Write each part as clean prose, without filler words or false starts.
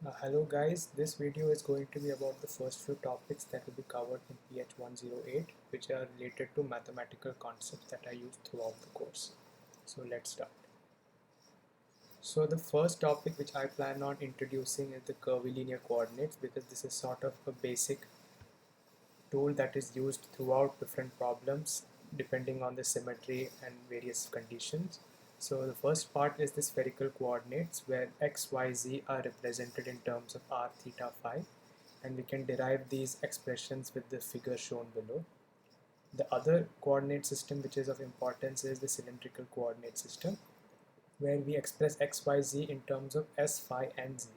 Hello guys, this video is going to be about the first few topics that will be covered in PH 108, which are related to mathematical concepts that I use throughout the course. So let's start. So the first topic which I plan on introducing is the curvilinear coordinates, because this is sort of a basic tool that is used throughout different problems depending on the symmetry and various conditions. So the first part is the spherical coordinates, where x, y, z are represented in terms of r, theta, phi, and we can derive these expressions with the figure shown below. The other coordinate system which is of importance is the cylindrical coordinate system, where we express x, y, z in terms of s, phi, and z.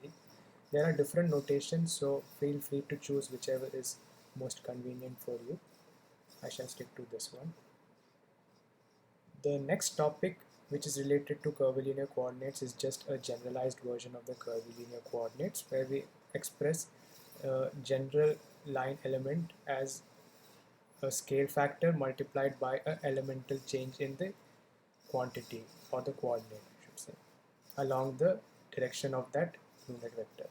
There are different notations, so feel free to choose whichever is most convenient for you. I shall stick to this one. The next topic, which is related to curvilinear coordinates, is just a generalized version of the curvilinear coordinates, where we express a general line element as a scale factor multiplied by an elemental change in the quantity, or the coordinate I should say, along the direction of that unit vector.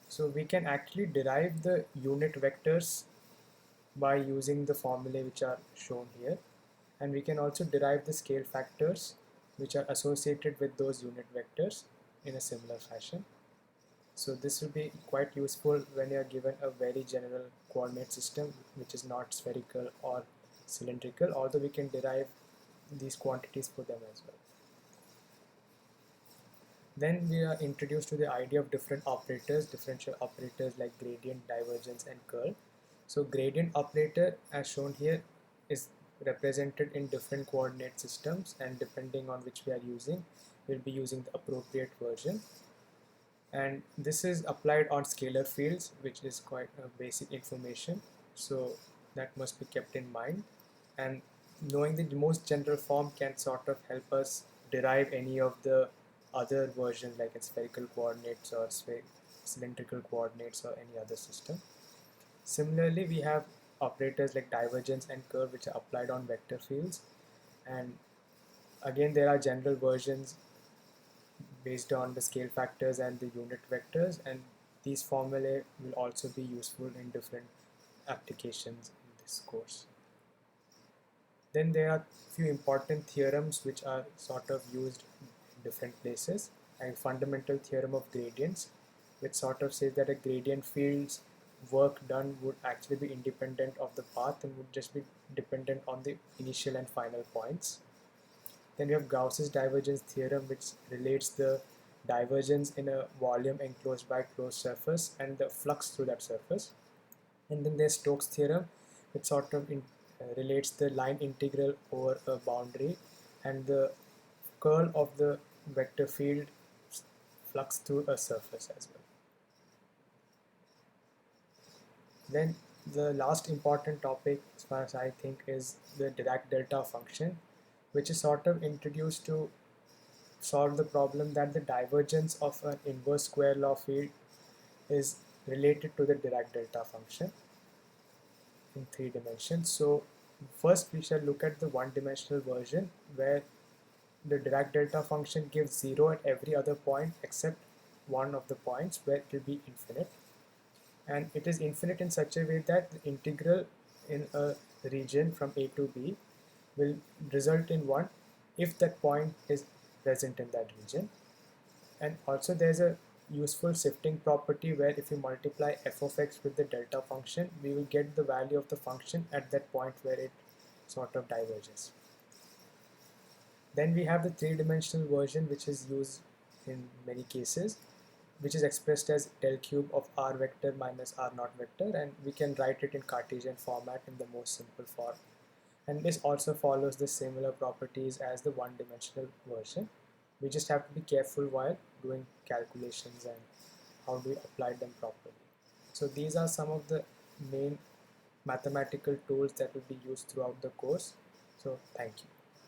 So we can actually derive the unit vectors by using the formulae which are shown here, and we can also derive the scale factors which are associated with those unit vectors in a similar fashion. So this will be quite useful when you are given a very general coordinate system which is not spherical or cylindrical, although we can derive these quantities for them as well. Then we are introduced to the idea of different operators, differential operators like gradient, divergence, and curl. So gradient operator, as shown here, is represented in different coordinate systems, and depending on which we are using, we'll be using the appropriate version. And this is applied on scalar fields, which is quite basic information, so that must be kept in mind. And knowing the most general form can sort of help us derive any of the other versions, like spherical coordinates or cylindrical coordinates or any other system. Similarly, we have operators like divergence and curl, which are applied on vector fields, and again there are general versions based on the scale factors and the unit vectors, and these formulae will also be useful in different applications in this course. Then there are few important theorems which are sort of used in different places. And fundamental theorem of gradients, which sort of says that a gradient field's work done would actually be independent of the path and would just be dependent on the initial and final points. Then we have Gauss's divergence theorem, which relates the divergence in a volume enclosed by a closed surface and the flux through that surface. And then there's Stokes' theorem, which sort of relates the line integral over a boundary and the curl of the vector field flux through a surface as well. Then the last important topic, as far as I think, is the Dirac delta function, which is sort of introduced to solve the problem that the divergence of an inverse square law field is related to the Dirac delta function in 3 dimensions. So first we shall look at the one-dimensional version, where the Dirac delta function gives 0 at every other point except one of the points where it will be infinite, and it is infinite in such a way that the integral in a region from a to b will result in 1 if that point is present in that region. And also there's a useful shifting property, where if you multiply f of x with the delta function, we will get the value of the function at that point where it sort of diverges. Then we have the three-dimensional version, which is used in many cases, which is expressed as del cube of r vector minus r naught vector, and we can write it in Cartesian format in the most simple form. And this also follows the similar properties as the one-dimensional version. We just have to be careful while doing calculations and how do we apply them properly. So these are some of the main mathematical tools that will be used throughout the course. So thank you.